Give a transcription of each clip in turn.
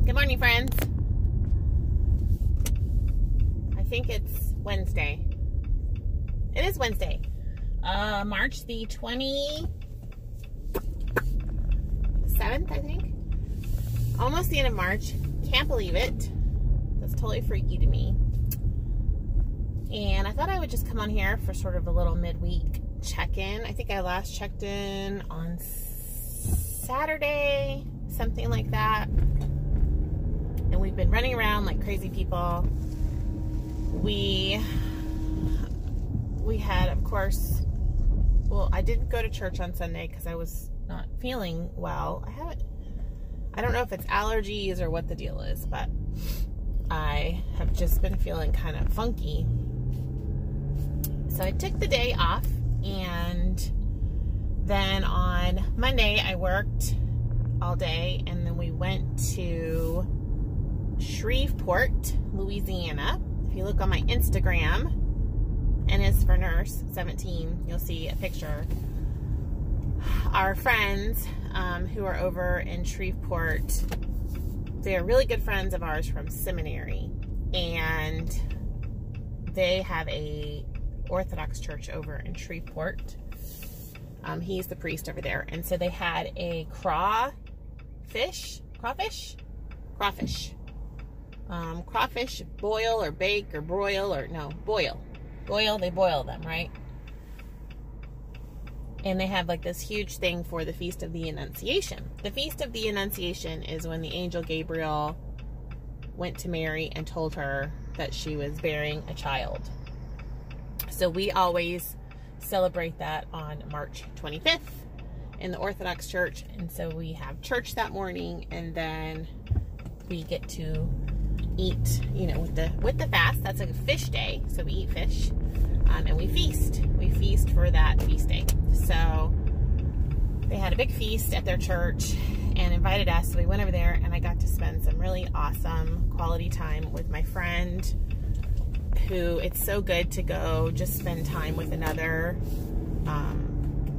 Good morning, friends. I think it's Wednesday. It is Wednesday. March the 27th, I think. Almost the end of March. Can't believe it. That's totally freaky to me. And I thought I would just come on here for sort of a little midweek check-in. I think I last checked in on Saturday, something like that. And we've been running around like crazy people. We had, of course, well, I didn't go to church on Sunday because I was not feeling well. I don't know if it's allergies or what the deal is, but I have just been feeling kind of funky. So I took the day off, and then on Monday I worked all day, and then we went to Shreveport, Louisiana. If you look on my Instagram, and it's for Nurse 17, you'll see a picture. Our friends who are over in Shreveport, they are really good friends of ours from seminary, and they have a Orthodox church over in Shreveport. He's the priest over there, and so they had a crawfish boil or bake or broil, or no, boil. They boil them, right? And they have like this huge thing for the Feast of the Annunciation. The Feast of the Annunciation is when the angel Gabriel went to Mary and told her that she was bearing a child. So we always celebrate that on March 25th in the Orthodox Church. And so we have church that morning, and then we get to eat, you know, with the fast. That's like a fish day, so we eat fish, and we feast for that feast day. So they had a big feast at their church and invited us, so we went over there, and I got to spend some really awesome quality time with my friend, who, it's so good to go just spend time with another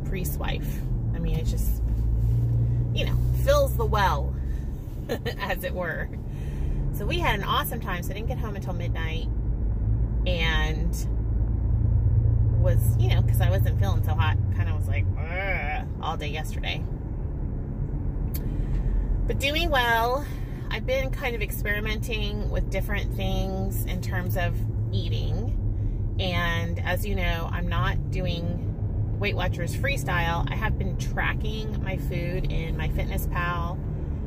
priest's wife. I mean, it just, you know, fills the well, as it were. So we had an awesome time. So I didn't get home until midnight, and was, you know, because I wasn't feeling so hot, kind of was like all day yesterday. But doing well. I've been kind of experimenting with different things in terms of eating. And as you know, I'm not doing Weight Watchers freestyle. I have been tracking my food in MyFitnessPal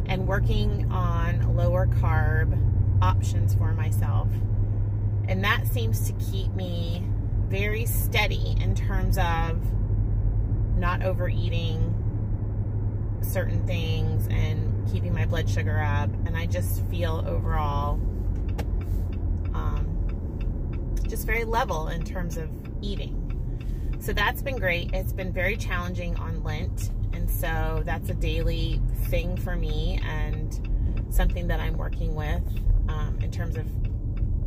and working on lower carb options for myself. And that seems to keep me very steady in terms of not overeating certain things and keeping my blood sugar up. And I just feel overall just very level in terms of eating. So that's been great. It's been very challenging on Lent. And so that's a daily thing for me, and something that I'm working with in terms of,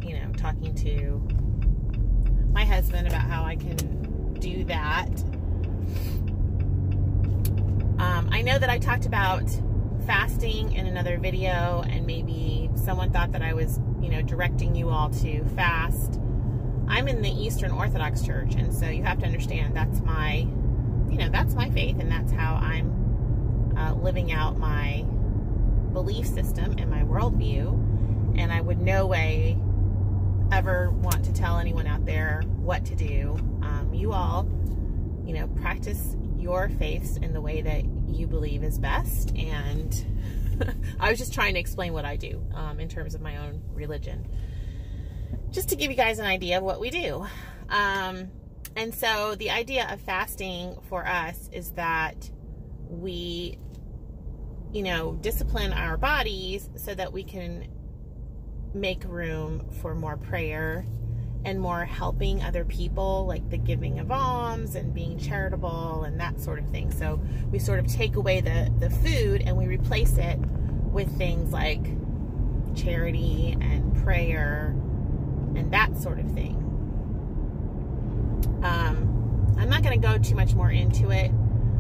you know, talking to my husband about how I can do that. I know that I talked about fasting in another video, and maybe someone thought that I was, you know, directing you all to fast. I'm in the Eastern Orthodox Church, and so you have to understand that's my, you know, that's my faith, and that's how I'm living out my belief system and my worldview. And I would no way ever want to tell anyone out there what to do. You all, you know, practice your faiths in the way that you believe is best. And I was just trying to explain what I do in terms of my own religion, just to give you guys an idea of what we do. And so the idea of fasting for us is that we, you know, discipline our bodies so that we can make room for more prayer and more helping other people, like the giving of alms and being charitable and that sort of thing. So we sort of take away the food and we replace it with things like charity and prayer and that sort of thing. I'm not going to go too much more into it.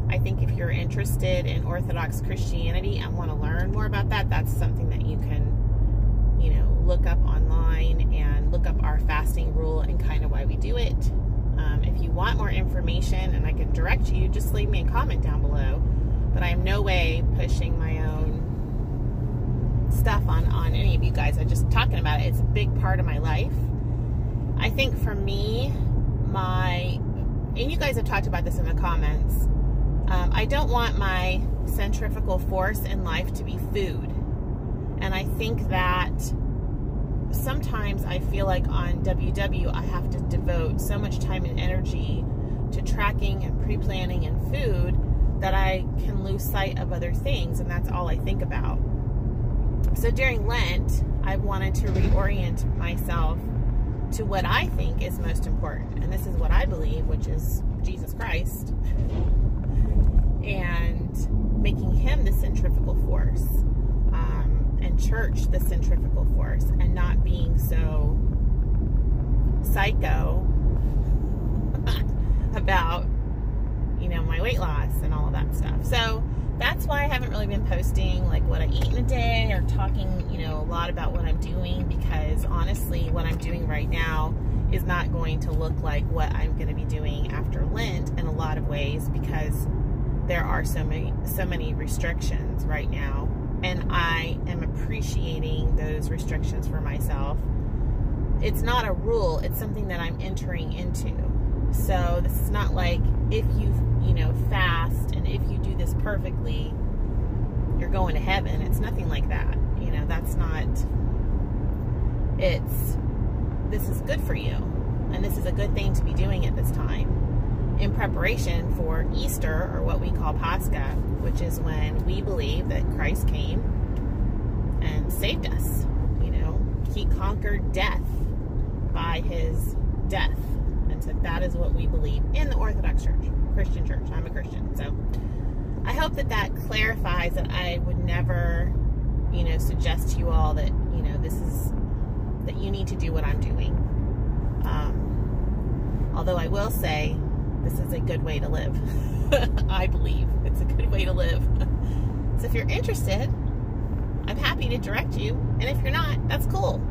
I think if you're interested in Orthodox Christianity and want to learn more about that, that's something that you can look up online and look up our fasting rule and kind of why we do it. If you want more information and I can direct you, just leave me a comment down below. But I am no way pushing my own stuff on any of you guys. I'm just talking about it. It's a big part of my life. I think for me, and you guys have talked about this in the comments, I don't want my centrifugal force in life to be food. And I think that sometimes I feel like on WW I have to devote so much time and energy to tracking and pre-planning and food that I can lose sight of other things, and that's all I think about. So during Lent, I've wanted to reorient myself to what I think is most important, and this is what I believe, which is Jesus Christ, and making him the centrifugal force, and church the centrifugal force, and not being so psycho about, you know, my weight loss and all of that stuff. So that's why I haven't really been posting like what I eat in a day or talking, you know, a lot about what I'm doing, because honestly what I'm doing right now is not going to look like what I'm going to be doing after Lent in a lot of ways, because there are so many restrictions right now, and I am appreciating those restrictions for myself. It's not a rule, it's something that I'm entering into. So this is not like if you fast and if you do this perfectly, you're going to heaven. It's nothing like that. You know, that's not, this is good for you. And this is a good thing to be doing at this time in preparation for Easter, or what we call Pascha, which is when we believe that Christ came and saved us. You know, he conquered death by his death. And so that is what we believe in the Orthodox Church, Christian Church. I'm a Christian. So I hope that that clarifies that I would never, you know, suggest to you all that, you know, that you need to do what I'm doing. Although I will say this is a good way to live. I believe it's a good way to live. So if you're interested, I'm happy to direct you. And if you're not, that's cool.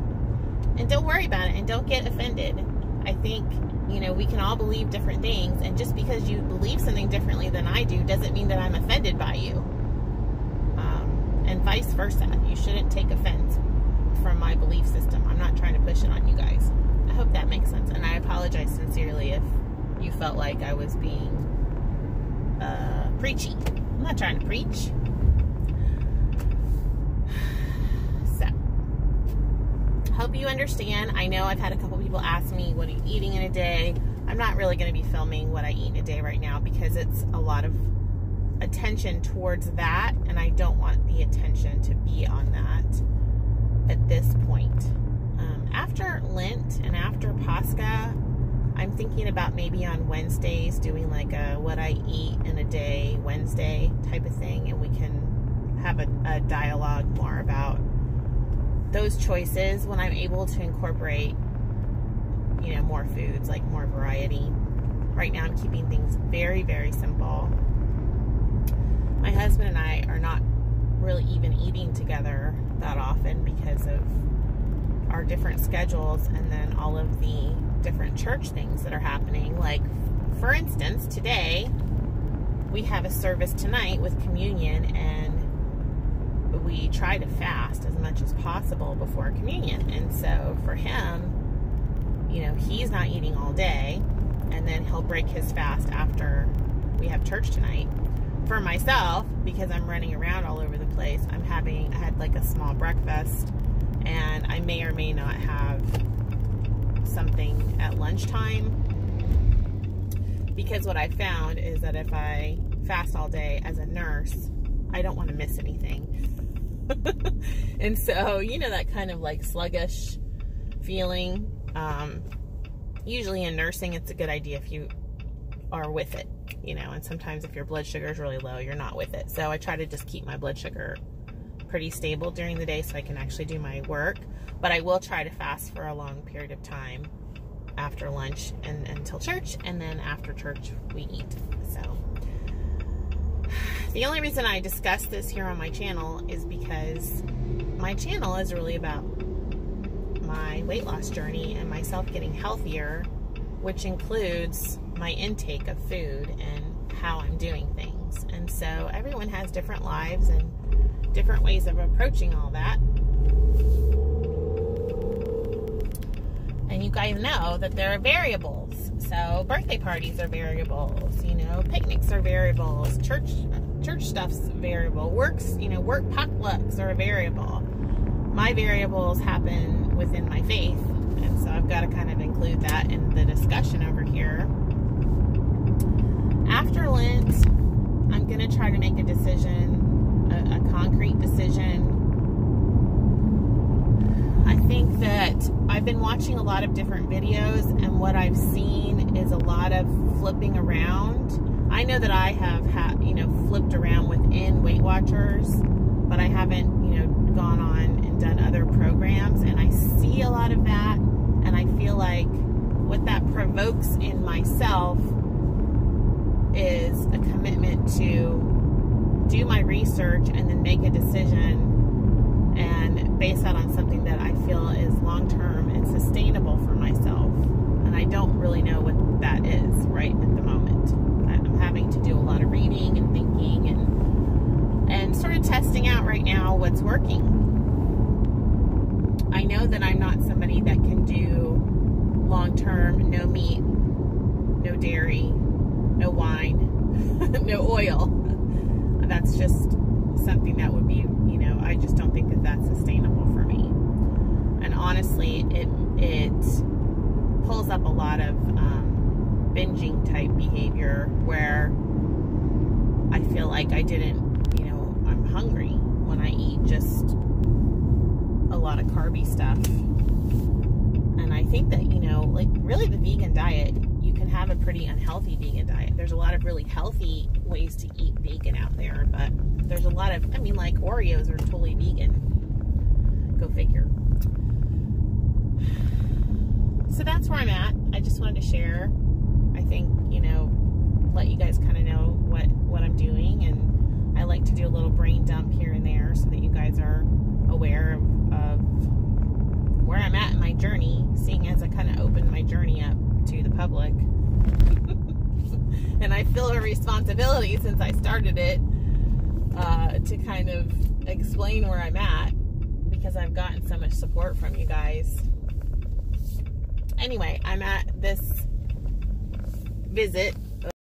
And don't worry about it and don't get offended. I think, you know, we can all believe different things, and just because you believe something differently than I do doesn't mean that I'm offended by you. And vice versa. You shouldn't take offense from my belief system. I'm not trying to push it on you guys. I hope that makes sense, and I apologize sincerely if you felt like I was being preachy. I'm not trying to preach. Hope you understand. I know I've had a couple people ask me, what are you eating in a day? I'm not really going to be filming what I eat in a day right now, because it's a lot of attention towards that, and I don't want the attention to be on that at this point. After Lent and after Pascha, I'm thinking about maybe on Wednesdays doing like a what I eat in a day Wednesday type of thing, and we can have a dialogue more about those choices when I'm able to incorporate, you know, more foods, like more variety. Right now I'm keeping things very, very simple. My husband and I are not really even eating together that often because of our different schedules, and then all of the different church things that are happening. Like, for instance, today we have a service tonight with communion, and we try to fast as much as possible before communion. And so for him, you know, he's not eating all day, and then he'll break his fast after we have church tonight. For myself, because I'm running around all over the place, I had like a small breakfast, and I may or may not have something at lunchtime, because what I found is that if I fast all day as a nurse, I don't want to miss anything. And so, you know, that kind of like sluggish feeling, usually in nursing, it's a good idea if you are with it, you know, and sometimes if your blood sugar is really low, you're not with it. So I try to just keep my blood sugar pretty stable during the day so I can actually do my work. But I will try to fast for a long period of time after lunch and until church, and then after church we eat. So the only reason I discuss this here on my channel is because my channel is really about my weight loss journey and myself getting healthier, which includes my intake of food and how I'm doing things. And so everyone has different lives and different ways of approaching all that. And you guys know that there are variables. So birthday parties are variables, you know, picnics are variables, church stuff's variable, work potlucks are a variable. My variables happen within my faith, and so I've got to kind of include that in the discussion over here. After Lent, I'm going to try to make a decision, a concrete decision. I think that I've been watching a lot of different videos, and what I've seen is a lot of flipping around. I know that I have flipped around within Weight Watchers, but I haven't, gone on and done other programs, and I see a lot of that, and I feel like what that provokes in myself is a commitment to do my research and then make a decision and base that on something that I feel is long-term and sustainable for myself. And I don't really know what that is right at the moment. I'm having to do a lot of reading and thinking and sort of testing out right now what's working. I know that I'm not somebody that can do long-term, no meat, no dairy, no wine, no oil. That's just something that would be, I just don't think that that's sustainable for me. And honestly, it pulls up a lot of binging type behavior where I feel like I didn't, I'm hungry when I eat just a lot of carby stuff. And I think that, really the vegan diet, you can have a pretty unhealthy vegan diet. There's a lot of really healthy ways to eat vegan out there, but there's a lot of, like Oreos are totally vegan. Go figure. So that's where I'm at. I just wanted to share. I think, let you guys kind of know what I'm doing, and I like to do a little brain dump here and there so that you guys are aware of where I'm at in my journey, seeing as I kind of opened my journey up to the public. And I feel a responsibility since I started it to kind of explain where I'm at, because I've gotten so much support from you guys. Anyway, I'm at this visit